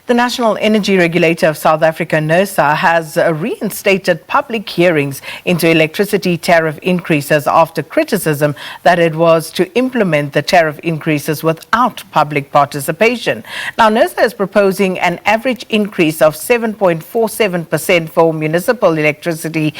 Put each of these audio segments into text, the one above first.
The National Energy Regulator of South Africa, Nersa, has reinstated public hearings into electricity tariff increases after criticism that it was to implement the tariff increases without public participation. Now, Nersa is proposing an average increase of 7.47% for municipal electricity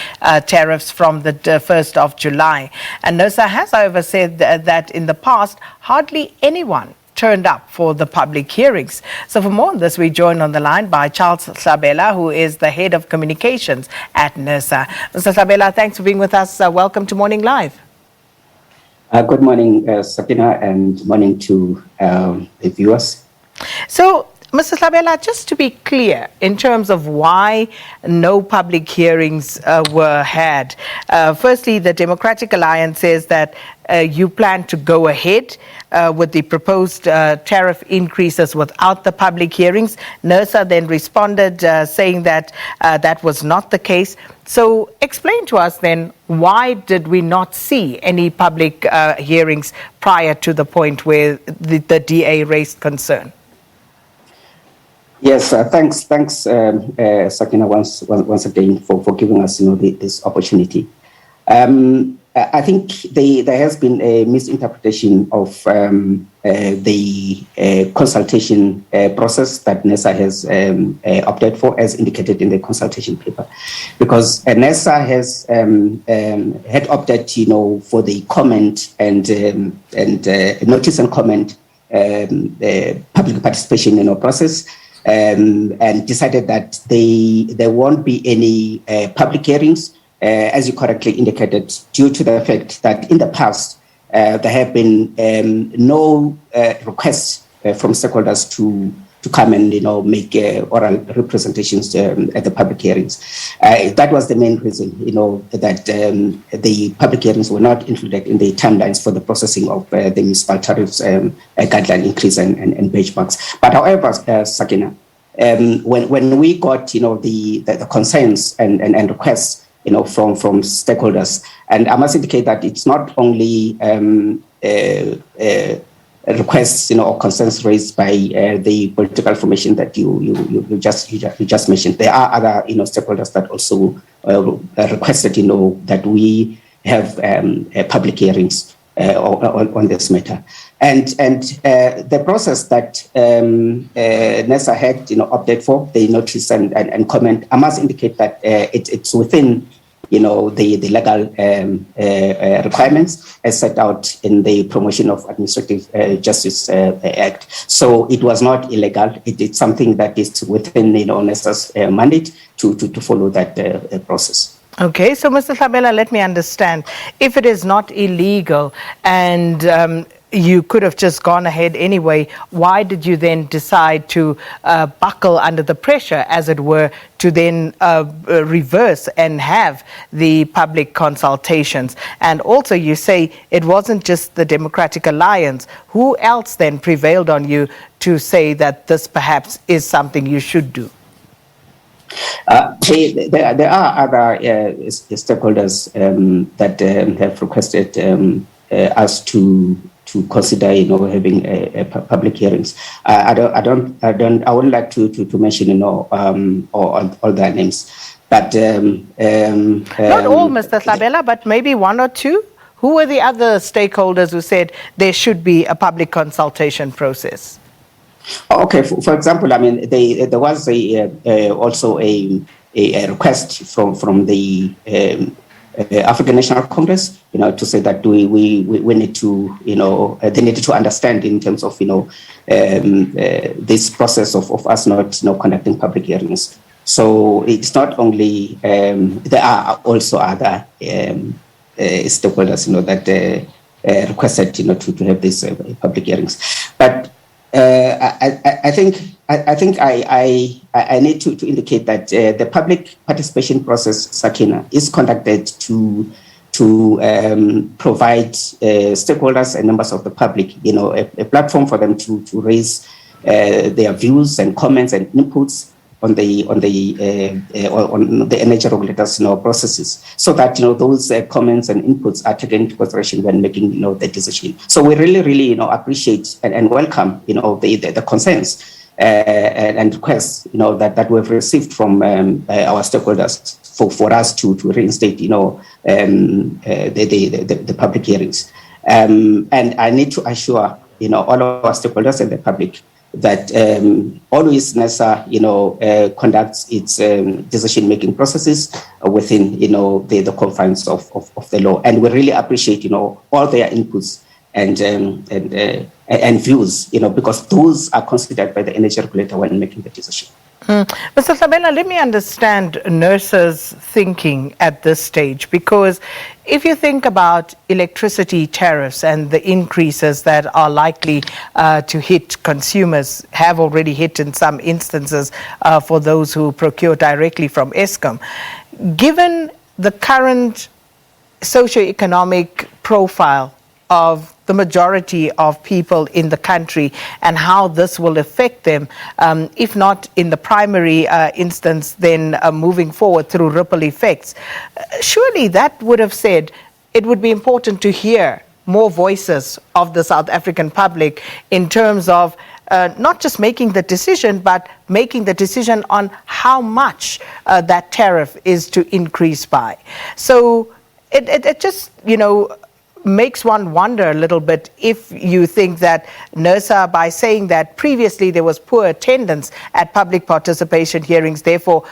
tariffs from the 1st of July. And Nersa has, however, said that in the past, hardly anyone turned up for the public hearings. So for more on this, we join on the line by Charles Hlebela, who is the head of communications at Nersa. Mr. Hlebela, thanks for being with us. Welcome to Morning Live. Good morning, Sakina, and morning to the viewers. So, Mr. Hlebela, just to be clear, in terms of why no public hearings were had, firstly, the Democratic Alliance says that you plan to go ahead with the proposed tariff increases without the public hearings. Nersa then responded saying that that was not the case. So explain to us then, why did we not see any public hearings prior to the point where the DA raised concern? Yes, thanks, Sakina, once again for giving us, this opportunity. I think there has been a misinterpretation of the consultation process that Nersa has opted for, as indicated in the consultation paper, because Nersa has had opted, for the comment and notice and comment public participation, process. And decided that there won't be any public hearings, as you correctly indicated, due to the fact that in the past there have been no requests from stakeholders to come and make oral representations at the public hearings. That was the main reason, that the public hearings were not included in the timelines for the processing of the municipal tariffs guideline increase and benchmarks. But however, Sakina, when we got the concerns and requests from stakeholders, and I must indicate that it's not only requests or concerns raised by the political formation that you just mentioned. There are other stakeholders that also requested that we have public hearings on this matter, and the process that Nersa had opted for, the notice and comment, I must indicate that it's within the legal requirements as set out in the Promotion of Administrative Justice Act. So it was not illegal. It's something that is within Nersa's mandate to follow that process. Okay, so Mr. Hlebela, let me understand. If it is not illegal and you could have just gone ahead anyway, why did you then decide to buckle under the pressure, as it were, to then reverse and have the public consultations? And also you say it wasn't just the Democratic Alliance. Who else then prevailed on you to say that this perhaps is something you should do? There are other stakeholders that have requested us to consider, having public hearings. I would like to mention, all their names, but not all, Mr. Hlebela, but maybe one or two. Who were the other stakeholders who said there should be a public consultation process? Okay, for example, there was also a request from the African National Congress, to say that we need to, they needed to understand in terms of, this process of us not, conducting public hearings. So it's not only, there are also other stakeholders, that requested, to have these public hearings. But I think I need to indicate that the public participation process, Sakina, is conducted to provide stakeholders and members of the public, a platform for them to raise their views and comments and inputs on the energy regulators processes, so that those comments and inputs are taken into consideration when making the decision. So we really appreciate and welcome the concerns and requests, that we've received from our stakeholders for us to reinstate, the public hearings. And I need to assure, all of our stakeholders and the public that always Nersa, conducts its decision-making processes within, the confines of the law. And we really appreciate, all their inputs and views, because those are considered by the energy regulator when making the decision. Mr. Hlebela, let me understand Nersa's thinking at this stage, because if you think about electricity tariffs and the increases that are likely to hit consumers, have already hit in some instances for those who procure directly from Eskom, given the current socioeconomic profile of the majority of people in the country and how this will affect them, if not in the primary instance, then moving forward through ripple effects. Surely that would have said it would be important to hear more voices of the South African public in terms of not just making the decision, but making the decision on how much that tariff is to increase by. So it just, makes one wonder a little bit if you think that Nersa, by saying that previously there was poor attendance at public participation hearings, therefore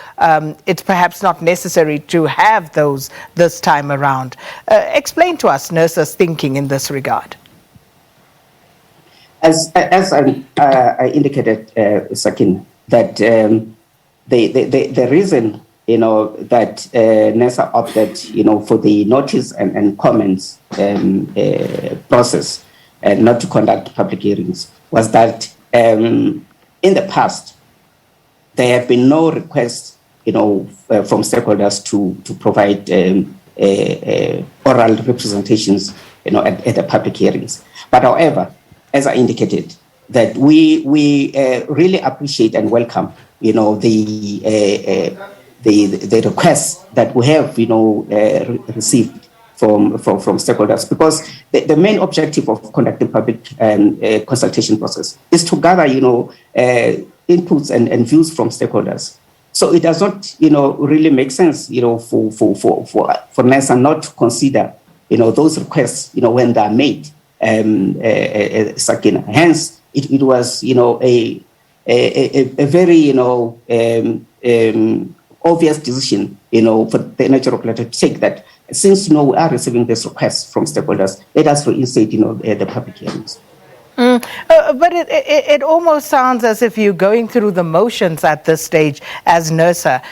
it's perhaps not necessary to have those this time around. Explain to us Nersa's thinking in this regard. As I indicated, Sakin, that the reason that Nersa opted, for the notice and comments process and not to conduct public hearings was that in the past there have been no requests, from stakeholders to provide oral representations, at the public hearings. But however, as I indicated, that we really appreciate and welcome, the requests that we have, received from stakeholders, because the main objective of conducting public consultation process is to gather, inputs and views from stakeholders. So it does not, really make sense, for Nersa not to consider, those requests, when they are made. Sakina. Hence, it was, a very, obvious decision, for the energy regulator to take, that since we are receiving this request from stakeholders, let us reinstate, the public hearings. But it almost sounds as if you're going through the motions at this stage as Nersa,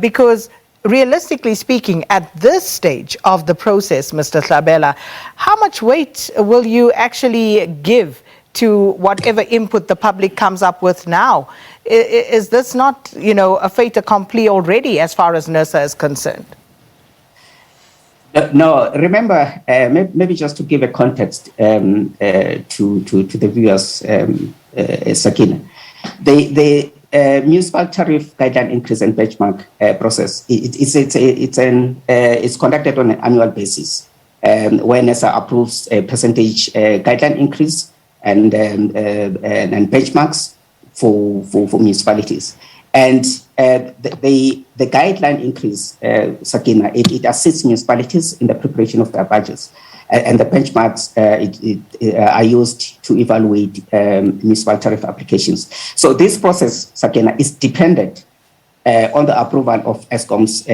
because realistically speaking, at this stage of the process, Mr. Hlebela, how much weight will you actually give to whatever input the public comes up with now? Is this not, a fait accompli already as far as Nersa is concerned? No, remember, maybe just to give a context to the viewers, Sakina, the municipal tariff guideline increase and benchmark process, it's conducted on an annual basis, where Nersa approves a percentage guideline increase and benchmarks for municipalities. And the guideline increase, Sakina, it assists municipalities in the preparation of their budgets. And the benchmarks are used to evaluate municipal tariff applications. So this process, Sakina, is dependent on the approval of Eskom's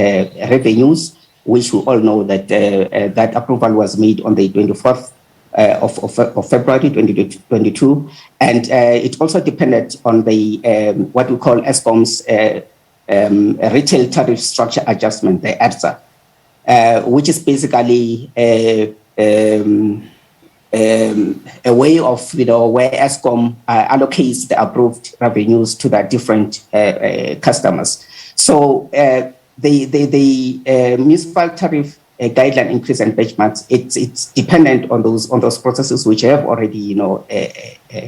revenues, which we all know that that approval was made on the 24th of February 2022, and it also depended on the what we call Eskom's retail tariff structure adjustment, the ERSA, which is basically a way of where Eskom allocates the approved revenues to the different customers. So the municipal tariff guideline increase and benchmarks, it's dependent on those processes which have already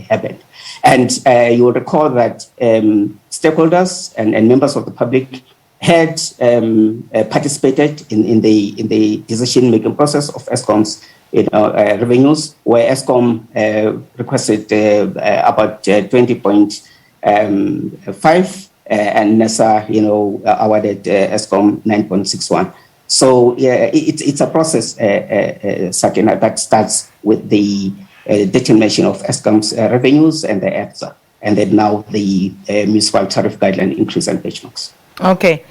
happened. And you will recall that stakeholders and members of the public had participated in the decision making process of Eskom's revenues, where Eskom requested about 20.6 5, and Nersa, awarded Eskom 9.61. So it's a process, Sakina, that starts with the determination of Eskom's revenues and the EFSA, and then now the municipal tariff guideline increase and benchmarks. Okay.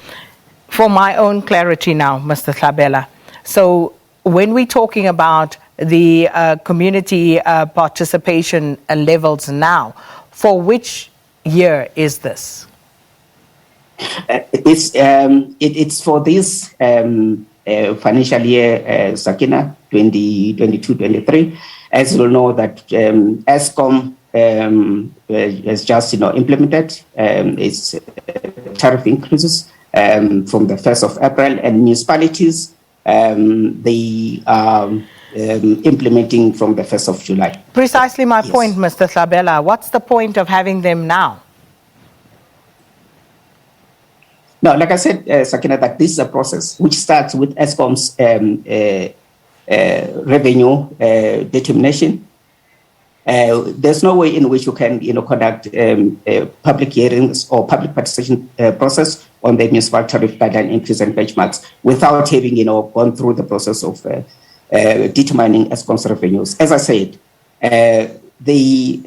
For my own clarity now, Mr. Hlebela, so when we're talking about the community participation levels now, for which year is this? It's for this financial year, Sakina, 2022-23. As you know, that Eskom has just implemented its tariff increases from the 1st of April, and municipalities they are implementing from the 1st of July. Precisely my point, Mr. Hlebela. What's the point of having them now? No, like I said, Sakina, that this is a process which starts with Eskom's revenue determination. There's no way in which you can, conduct public hearings or public participation process on the municipal tariff guideline increase and benchmarks without having, gone through the process of determining Eskom's revenues. As I said, the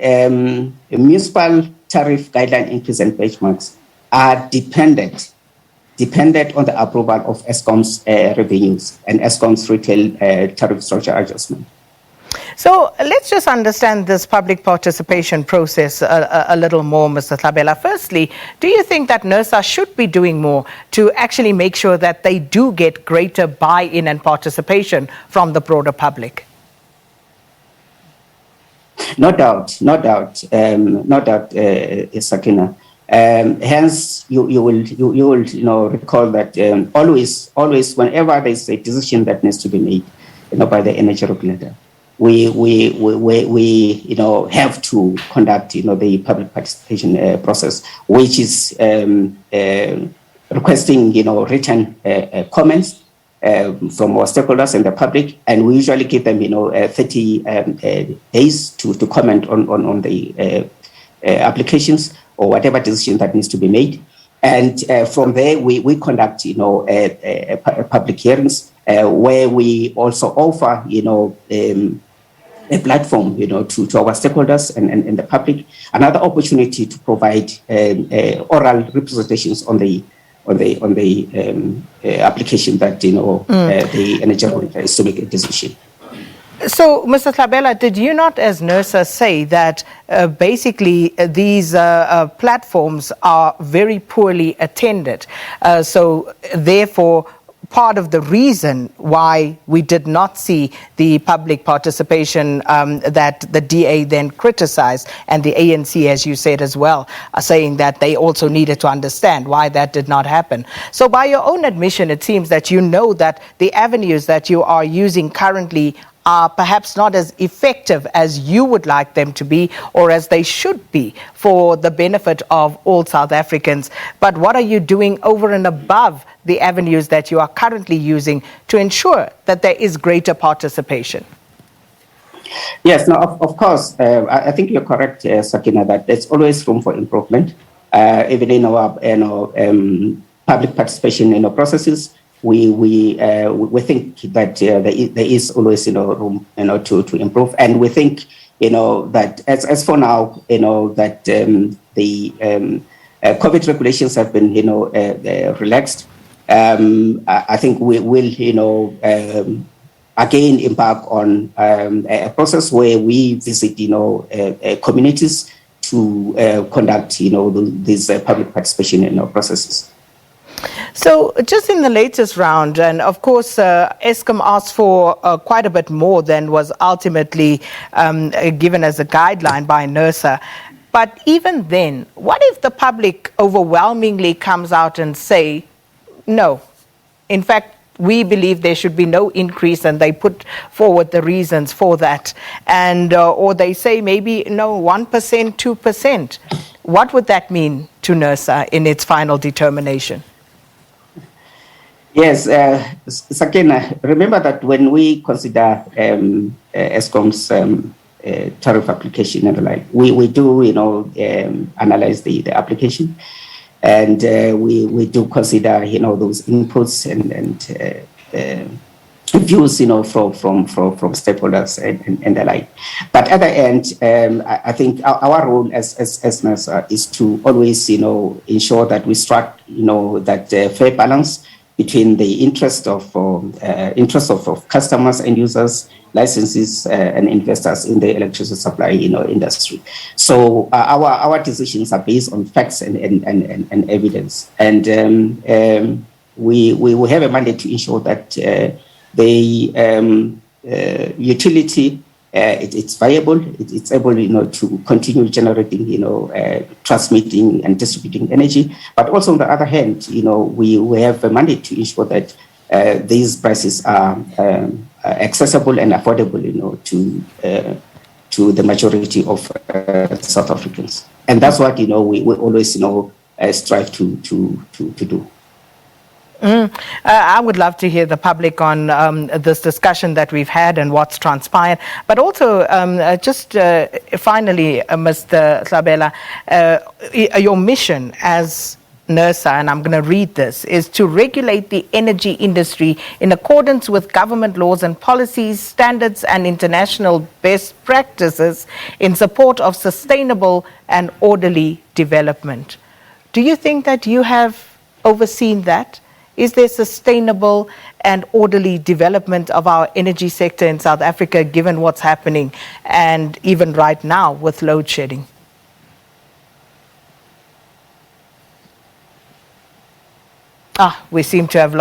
municipal tariff guideline increase and benchmarks are dependent on the approval of Eskom's revenues and Eskom's retail tariff structure adjustment. So let's just understand this public participation process a little more, Mr. Hlebela. Firstly, do you think that Nersa should be doing more to actually make sure that they do get greater buy-in and participation from the broader public? No doubt, Sakina. Hence, you will recall that always whenever there is a decision that needs to be made, by the energy regulator, we have to conduct the public participation process, which is requesting written comments from our stakeholders and the public, and we usually give them 30 days to comment on the applications or whatever decision that needs to be made. And from there, we conduct, public hearings where we also offer, a platform, to our stakeholders and the public, another opportunity to provide oral representations on the application that, the energy regulator is to make a decision. So, Mr. Hlebela, did you not, as Nersa, say that basically these platforms are very poorly attended? So, therefore, part of the reason why we did not see the public participation that the DA then criticized, and the ANC, as you said as well, are saying that they also needed to understand why that did not happen. So by your own admission, it seems that you know that the avenues that you are using currently are perhaps not as effective as you would like them to be, or as they should be, for the benefit of all South Africans. But what are you doing over and above the avenues that you are currently using to ensure that there is greater participation? Yes, no, of course. I think you're correct, Sakina, that there's always room for improvement. Even in our public participation processes, we think that there is always room to improve, and we think that as for now that the COVID regulations have been relaxed. I think we will again embark on a process where we visit communities to conduct these public participation processes. So just in the latest round, and of course Eskom asked for quite a bit more than was ultimately given as a guideline by Nersa. But even then, what if the public overwhelmingly comes out and say, no, in fact, we believe there should be no increase, and they put forward the reasons for that, and or they say maybe no, 1%, 2%. What would that mean to Nersa in its final determination? Yes, Sakina, remember that when we consider Eskom's tariff application and the like. We do, analyze the application, and we do consider, those inputs and views, from stakeholders and the like. But at the end, I think our role as Nersa is to always, ensure that we strike, that fair balance between the interest of customers and users, licenses, and investors in the electricity supply, industry. So our decisions are based on facts and evidence, and we have a mandate to ensure that the utility it's viable, it's able, to continue generating, transmitting and distributing energy. But also on the other hand, we have a mandate to ensure that these prices are accessible and affordable, to the majority of South Africans. And that's what, we always, strive to do. I would love to hear the public on this discussion that we've had and what's transpired. But also, finally, Mr. Hlebela, your mission as Nersa, and I'm going to read this, is to regulate the energy industry in accordance with government laws and policies, standards, and international best practices in support of sustainable and orderly development. Do you think that you have overseen that? Is there sustainable and orderly development of our energy sector in South Africa, given what's happening, and even right now with load shedding? We seem to have lost